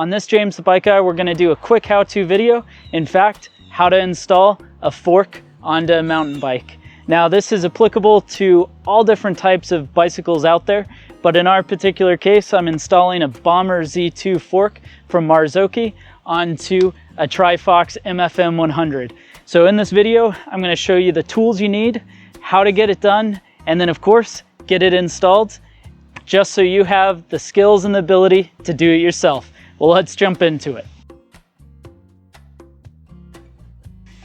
On this James the Bike Guy, we're going to do a quick how-to video. In fact, how to install a fork onto a mountain bike. Now this is applicable to all different types of bicycles out there, but in our particular case, I'm installing a Bomber Z2 fork from Marzocchi onto a Trifox MFM 100. So in this video, I'm going to show you the tools you need, how to get it done, and then of course, get it installed, just so you have the skills and the ability to do it yourself. Well, let's jump into it.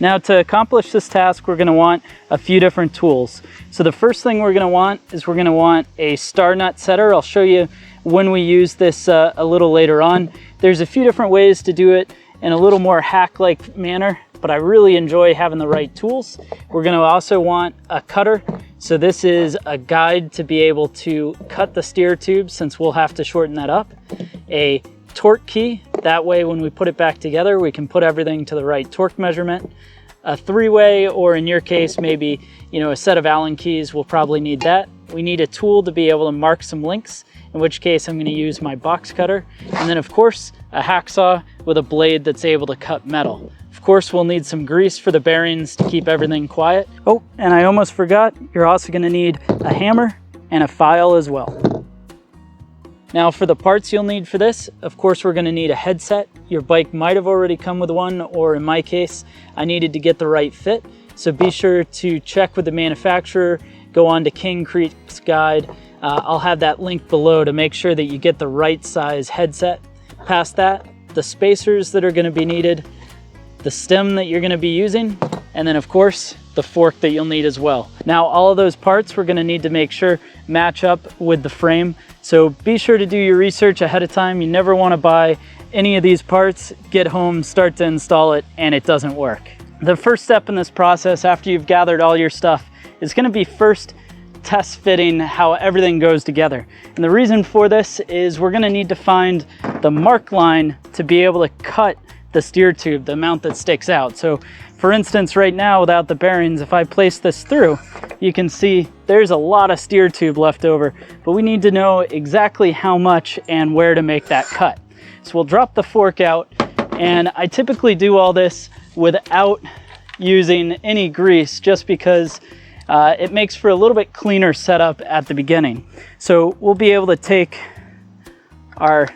Now to accomplish this task, we're going to want a few different tools. So the first thing we're going to want is we're going to want a star nut setter. I'll show you when we use this a little later on. There's a few different ways to do it in a little more hack-like manner, but I really enjoy having the right tools. We're going to also want a cutter. So this is a guide to be able to cut the steer tube, since we'll have to shorten that up. A torque key, that way when we put it back together we can put everything to the right torque measurement. A three-way, or in your case maybe a set of Allen keys, we'll probably need that. We need a tool to be able to mark some links, in which case I'm going to use my box cutter, and then of course a hacksaw with a blade that's able to cut metal. Of course we'll need some grease for the bearings to keep everything quiet. Oh, and I almost forgot, you're also going to need a hammer and a file as well. Now for the parts you'll need for this, of course we're going to need a headset. Your bike might have already come with one, or in my case, I needed to get the right fit. So be sure to check with the manufacturer, go on to King Creek's guide. I'll have that link below to make sure that you get the right size headset. Past that, the spacers that are going to be needed, the stem that you're going to be using, and then of course the fork that you'll need as well. Now all of those parts we're going to need to make sure match up with the frame. So be sure to do your research ahead of time. You never want to buy any of these parts, get home, start to install it, and it doesn't work. The first step in this process, after you've gathered all your stuff, is going to be first test fitting how everything goes together. And the reason for this is we're going to need to find the mark line to be able to cut the steer tube, the amount that sticks out. So for instance, right now without the bearings, if I place this through, you can see there's a lot of steer tube left over, but we need to know exactly how much and where to make that cut. So we'll drop the fork out, and I typically do all this without using any grease, just because it makes for a little bit cleaner setup at the beginning. So we'll be able to take our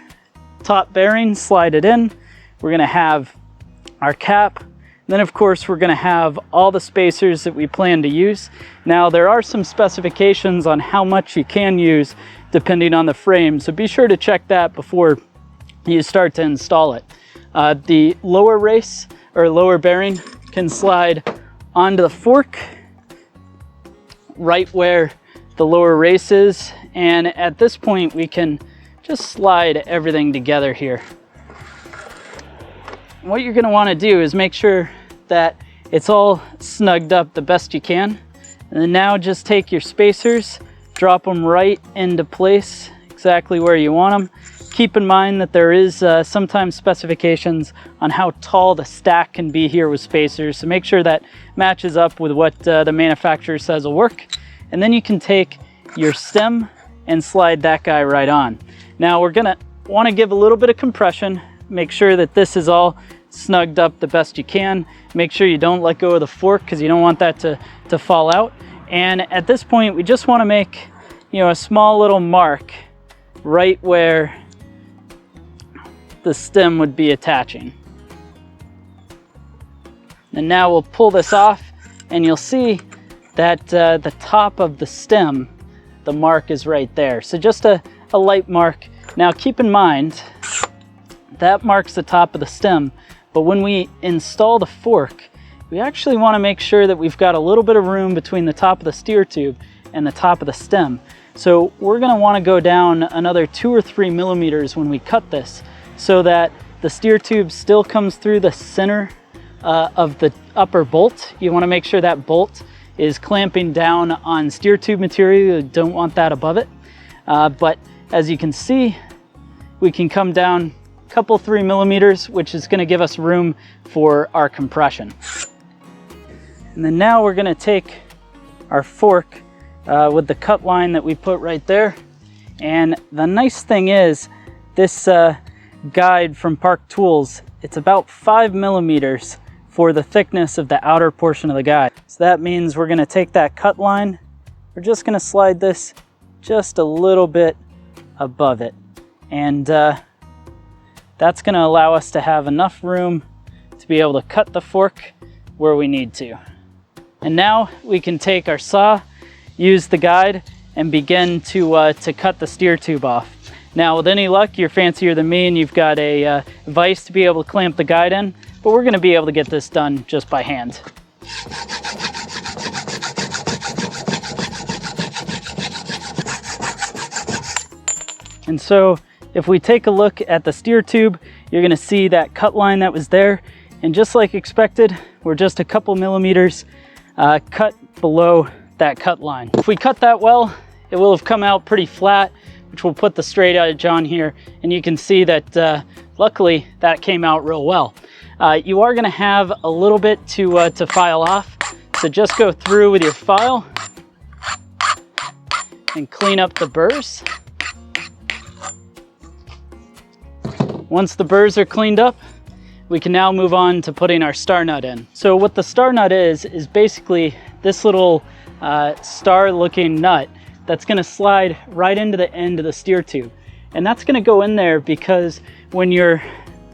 top bearing, slide it in. We're going to have our cap. Then of course we're going to have all the spacers that we plan to use. Now there are some specifications on how much you can use depending on the frame, so be sure to check that before you start to install it. The lower race or lower bearing can slide onto the fork right where the lower race is, and at this point we can just slide everything together here. What you're going to want to do is make sure that it's all snugged up the best you can, and then now just take your spacers, drop them right into place exactly where you want them. Keep in mind that there is sometimes specifications on how tall the stack can be here with spacers, so make sure that matches up with what the manufacturer says will work. And then you can take your stem and slide that guy right on. Now we're gonna want to give a little bit of compression, make sure that this is all snugged up the best you can. Make sure you don't let go of the fork, because you don't want that to fall out. And at this point we just want to make a small little mark right where the stem would be attaching. And now we'll pull this off, and you'll see that the top of the stem, the mark is right there. So just a light mark. Now keep in mind that marks the top of the stem, but when we install the fork, we actually want to make sure that we've got a little bit of room between the top of the steer tube and the top of the stem. So we're going to want to go down another 2 or 3 millimeters when we cut this, so that the steer tube still comes through the center of the upper bolt. You want to make sure that bolt is clamping down on steer tube material. You don't want that above it. But as you can see, we can come down a couple 3 millimeters, which is going to give us room for our compression. And then now we're going to take our fork with the cut line that we put right there. And the nice thing is this guide from Park Tools, it's about 5 millimeters for the thickness of the outer portion of the guide. So that means we're gonna take that cut line, we're just gonna slide this just a little bit above it. And that's gonna allow us to have enough room to be able to cut the fork where we need to. And now we can take our saw, use the guide, and begin to cut the steer tube off. Now with any luck, you're fancier than me and you've got a vise to be able to clamp the guide in, but we're gonna be able to get this done just by hand. And so if we take a look at the steer tube, you're gonna see that cut line that was there. And just like expected, we're just a couple millimeters cut below that cut line. If we cut that well, it will have come out pretty flat, which will put the straight edge on here. And you can see that luckily that came out real well. You are gonna have a little bit to file off. So just go through with your file and clean up the burrs. Once the burrs are cleaned up, we can now move on to putting our star nut in. So what the star nut is basically this little star looking nut that's gonna slide right into the end of the steer tube. And that's gonna go in there because when you're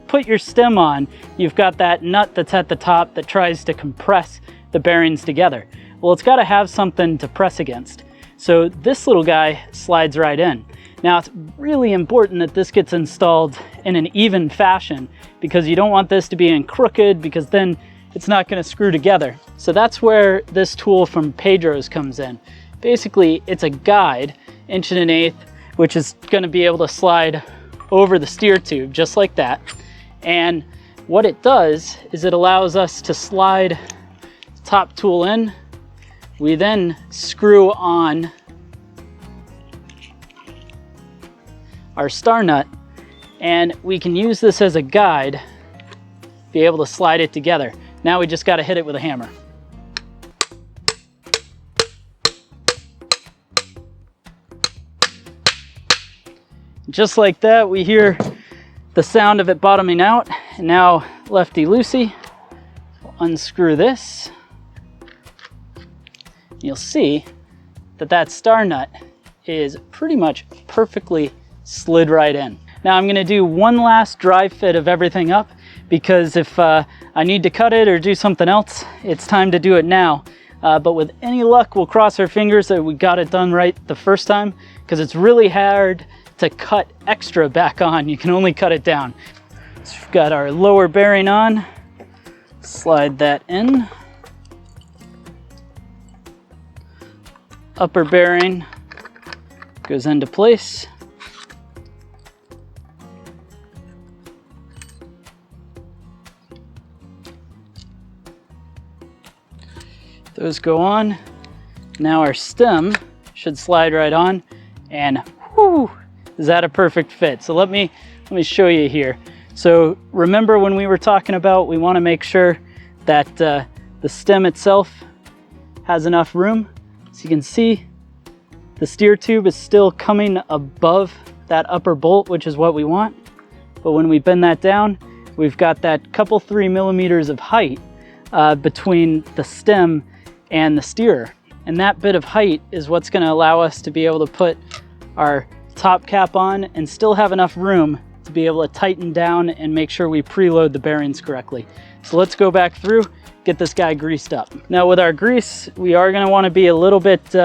put your stem on, you've got that nut that's at the top that tries to compress the bearings together. Well, it's gotta have something to press against. So this little guy slides right in. Now it's really important that this gets installed in an even fashion because you don't want this to be in crooked because then it's not going to screw together. So that's where this tool from Pedro's comes in. Basically, it's a guide, 1 1/8", which is going to be able to slide over the steer tube just like that. And what it does is it allows us to slide the top tool in. We then screw on our star nut, and we can use this as a guide, be able to slide it together. Now we just got to hit it with a hammer. Just like that, we hear the sound of it bottoming out. And now lefty-loosey, we'll unscrew this. You'll see that that star nut is pretty much perfectly slid right in. Now I'm gonna do one last dry fit of everything up because if I need to cut it or do something else, it's time to do it now. But with any luck, we'll cross our fingers that we got it done right the first time because it's really hard to cut extra back on. You can only cut it down. So we've got our lower bearing on, slide that in. Upper bearing goes into place. Those go on. Now our stem should slide right on, and whoo, is that a perfect fit? So let me show you here. So remember when we were talking about we want to make sure that the stem itself has enough room. So you can see the steer tube is still coming above that upper bolt, which is what we want. But when we bend that down, we've got that couple 3 millimeters of height between the stem and the steerer. And that bit of height is what's going to allow us to be able to put our top cap on and still have enough room to be able to tighten down and make sure we preload the bearings correctly. So let's go back through, get this guy greased up. Now with our grease, we are going to want to be a little bit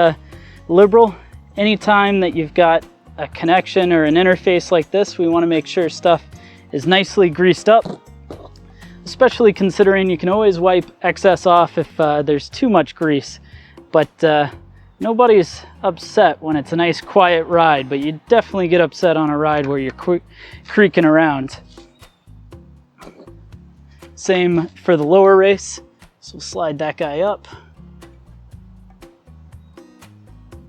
liberal. Anytime that you've got a connection or an interface like this, we want to make sure stuff is nicely greased up, especially considering you can always wipe excess off if there's too much grease. But nobody's upset when it's a nice quiet ride, but you definitely get upset on a ride where you're creaking around. Same for the lower race. So we'll slide that guy up.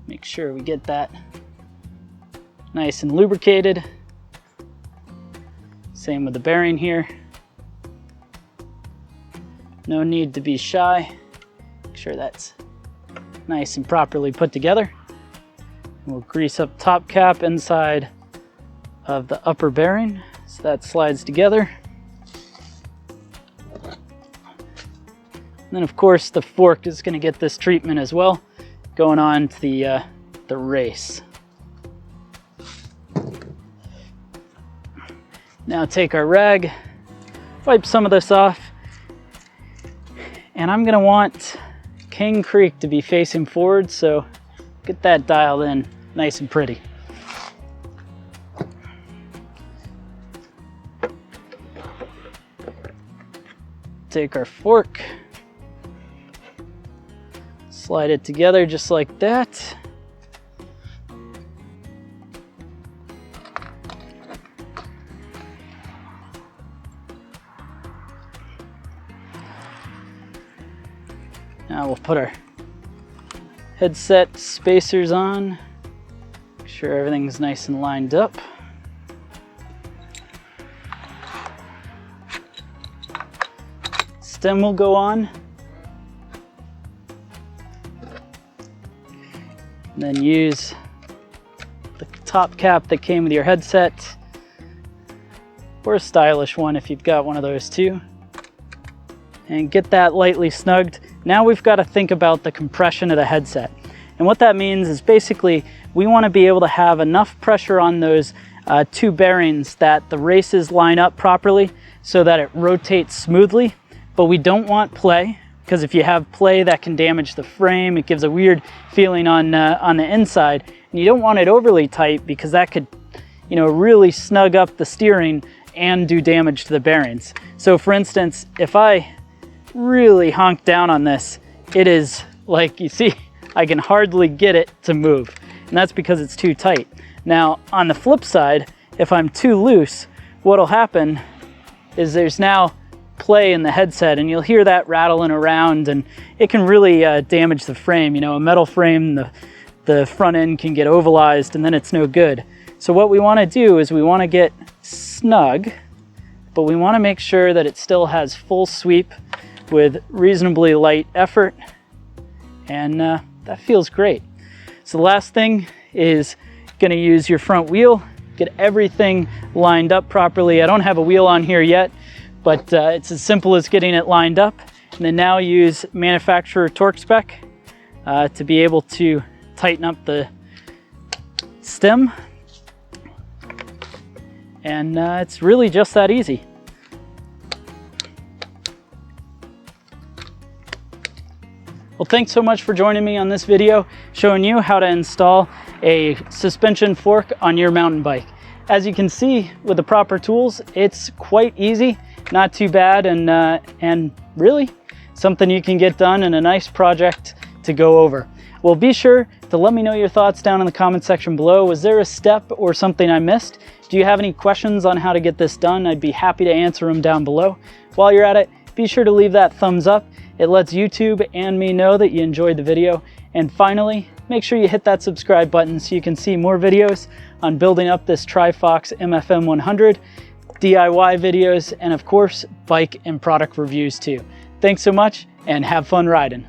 Make sure we get that nice and lubricated. Same with the bearing here. No need to be shy. Make sure that's nice and properly put together. We'll grease up top cap inside of the upper bearing, So that slides together. And then of course the fork is going to get this treatment as well, going on to the race. Now take our rag, wipe some of this off, and I'm going to want King Creek to be facing forward, so get that dialed in nice and pretty. Take our fork, slide it together just like that. Now we'll put our headset spacers on, make sure everything's nice and lined up. Stem will go on. And then use the top cap that came with your headset, or a stylish one if you've got one of those too. And get that lightly snugged. Now we've got to think about the compression of the headset. And what that means is basically we want to be able to have enough pressure on those two bearings that the races line up properly so that it rotates smoothly. But we don't want play, because if you have play, that can damage the frame. It gives a weird feeling on the inside. And you don't want it overly tight, because that could, you know, really snug up the steering and do damage to the bearings. So for instance, if I really honk down on this, it is like, you see, I can hardly get it to move, and that's because it's too tight. Now on the flip side, if I'm too loose, what'll happen is there's now play in the headset, and you'll hear that rattling around, and it can really damage the frame. You know, a metal frame, the front end can get ovalized, and then it's no good. So what we want to do is we want to get snug, but we want to make sure that it still has full sweep with reasonably light effort, and that feels great. So the last thing is going to use your front wheel, get everything lined up properly. I don't have a wheel on here yet, but it's as simple as getting it lined up. And then now use manufacturer torque spec to be able to tighten up the stem. And it's really just that easy. Well, thanks so much for joining me on this video, showing you how to install a suspension fork on your mountain bike. As you can see, with the proper tools, it's quite easy, not too bad, and really something you can get done in a nice project to go over. Well, be sure to let me know your thoughts down in the comment section below. Was there a step or something I missed? Do you have any questions on how to get this done? I'd be happy to answer them down below. While you're at it, be sure to leave that thumbs up. It lets YouTube and me know that you enjoyed the video. And finally, make sure you hit that subscribe button so you can see more videos on building up this Trifox MFM 100, DIY videos, and of course, bike and product reviews too. Thanks so much, and have fun riding.